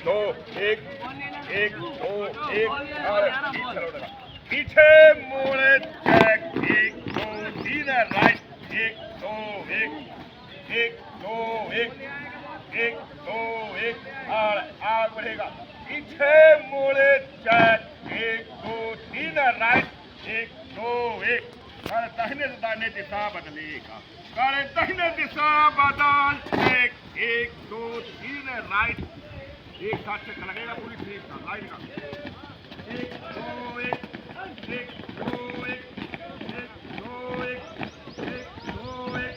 दो एक एक दो एक और पीछे मोड़े चेक एक दो तीन राइट एक दो एक एक दो एक एक दो एक और आगे बढ़ेगा पीछे मोड़े चेक एक दो तीन राइट एक दो एक और दाहिने से दाहिने दिशा बदलेगा और दाहिने दिशा बदल एक एक दो तीन राइट एक साथ चक्कर लगेगा पूरी ठीक का लाइन का एक दो एक एक दो एक एक दो एक एक दो एक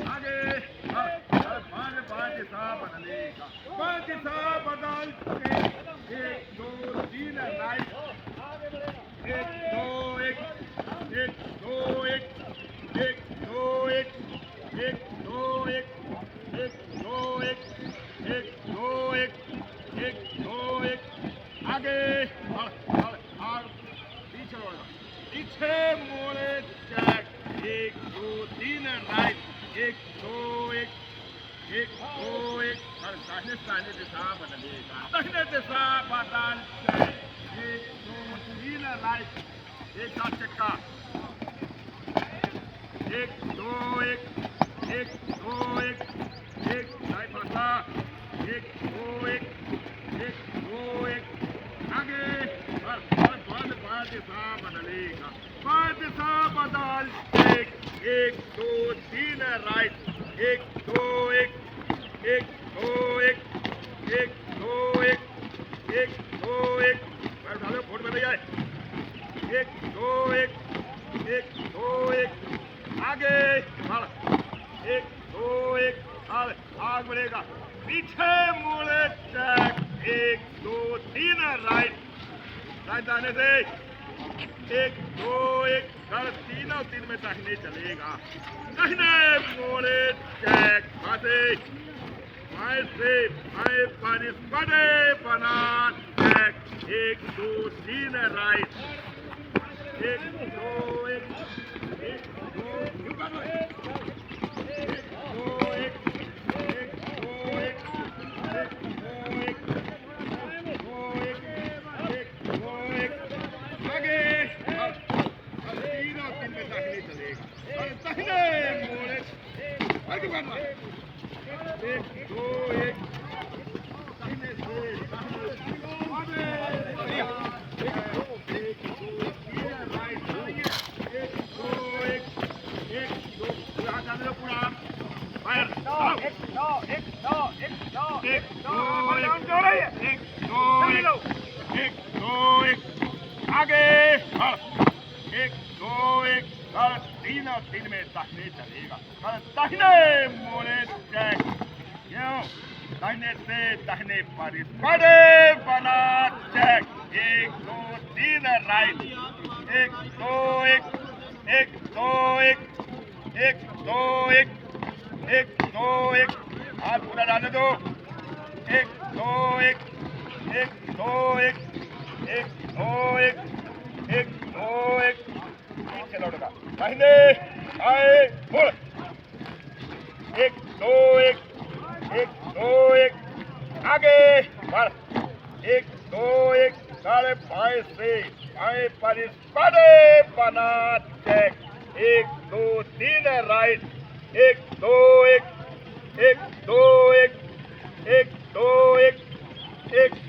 आगे पाँच पाँच दिशा बदलेगा पाँच दिशा बदल एक दो तीन राइट एक दो एक एक दो एक एक दो एक एक दो एक एक दो एक एक दो एक एक दो एक आगे पीछे मोड़े चेक एक दो तीन राइट एक दो एक एक दो एक और दाहिने दाहिने दिशा बदलेगा दाहिने दिशा बदल एक दो तीन राइट एक साथ चक्का एक दो एक एक दो एक एक राइट भाषा एक दो एक आगे पाँच दिशा बदलेगा पाँच दिशा बदल एक एक दो तीन राइट एक दो एक एक दो एक एक दो एक एक दो एक फोट बदल जाए एक दो एक दो एक आगे एक दो एक आगे बढ़ेगा पीछे मुड़े चेक एक दो तीन राइट राइट दाने से एक दो एक कर तीनों तीन में दाहिने चलेगा दाहिने मोड़े चेक बाएं से बाएं पारिस बड़े बना चेक एक दो तीन राइट एक दो एक दो आगे एक दो एक तीनों तीन में दाहिने चलेगा दाहिने मोड़े चेक दाहिने से दाहिने पारिस बड़े बना चेक एक दो तीन राइट एक दो एक एक दो एक एक दो एक एक दो एक हाथ पूरा डालने दो एक दो एक एक दो एक एक दो एक एक दो एक पीछे लौटेगा दाहिने आए मुड़ एक दो एक दो एक आगे बढ़ एक दो एक साढ़े बाएं से बाएं पारिस बड़े बना चेक एक दो तीन राइट एक दो एक दो एक दो एक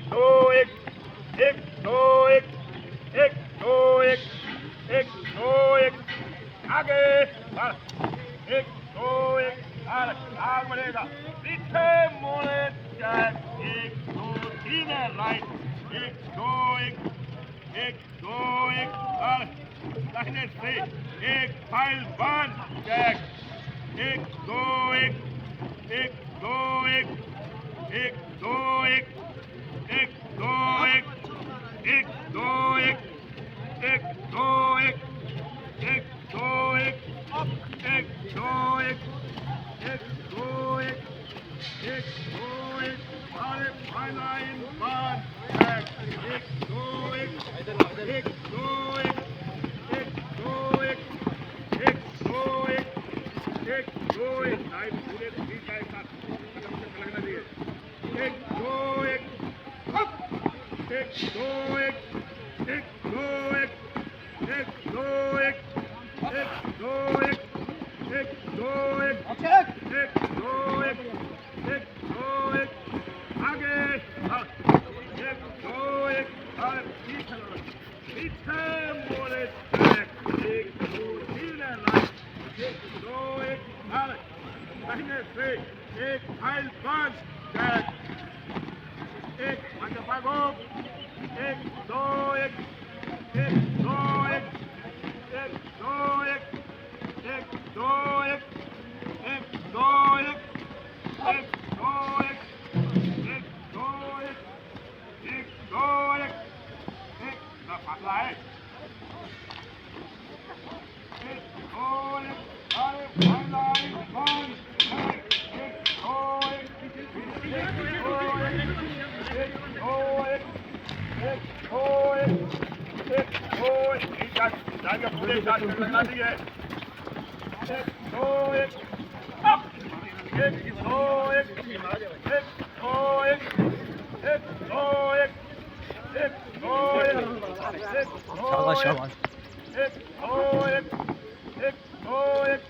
दो एक दो एक दो एक दो एक आगे एक दो एक आगे बढ़ेगा पीछे मोड़े चेक एक दो तीन राइट एक दो एक दाहिने से एक फाइल बंद चेक एक दो एक दो एक दो एक दो एक दो एक दो एक दो एक दो एक दो एक दो एक सारे फाइलाइन बंद चेक एक दो एक दो एक दो एक दो एक दो एक पूरे 3 का एक साथ लगना चाहिए एक दो एक दो एक एक दो एक एक दो एक एक दो एक एक दो एक एक दो एक एक दो एक आगे एक दो एक पीछे मोड़े एक दो तीन राइट एक दो एक दाहिने से एक फाइल पांच एक आगे भागो एक दो एक एक दो एक एक दो एक एक दो एक एक दो एक एक दो एक एक दो एक एक दो एक एक फासला है एक दो एक अरे फासला है कौन एक दो एक एक दो एक एक दो एक एक दो एक एक दो एक जाएगा पूरे जाल लगा दिए एक दो एक अप एक दो एक एक दो एक एक दो एक एक दो एक एक दो एक दो एक एक दो एक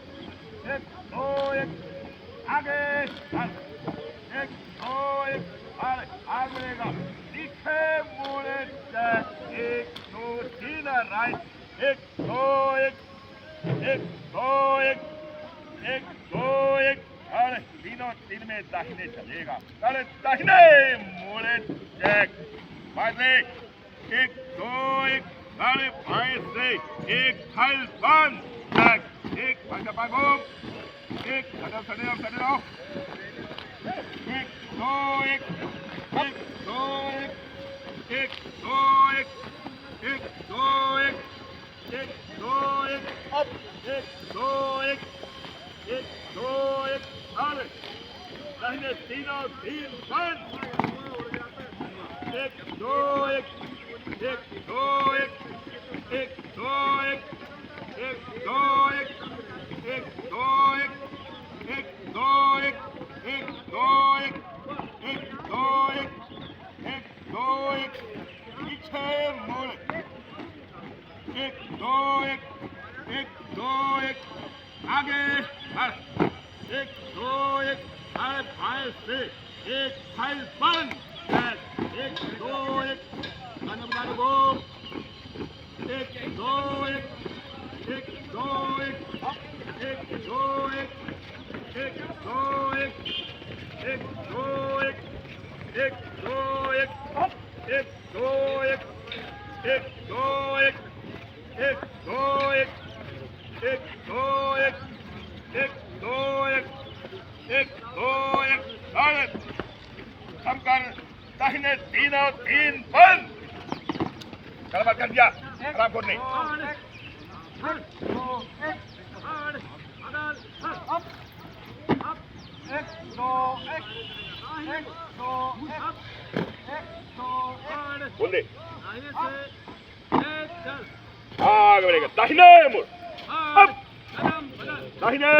एक दो एक आगे एक दो एक आगे का पीछे मुड़े एक दो तीन राइट एक दो एक एक दो एक एक दो एक अरे तीनों तीन में दाहिने चलेगा अरे दाहिने मोड़े चेक बाजे एक दो एक अरे बाएं से एक फाइल बंद चेक एक भागो एक चले आओ एक दो एक एक दो एक एक दो एक एक दो एक एक दो एक अप एक दो एक एक दो एक अरे दाहिने तीनों तीन बंद एक दो एक एक दो एक एक दो एक एक दो एक एक दो एक एक दो एक एक दो एक एक दो एक एक दो एक पीछे मोड़ एक दो एक आगे एक दो एक अरे बाएं से एक फाइल बंद एक दो एक गो एक दो एक एक दो एक एक दो एक एक दो एक एक दो एक एक दो एक एक दो एक एक दो एक एक दो एक एक दो एक एक दो एक एक दो एक अरे हम कर दाहिने तीनों तीन बंद गड़बड़ कर दिया खराब कर नहीं बोल दे आगे बढ़ेगा दाहिने मुड़ अब दाहिने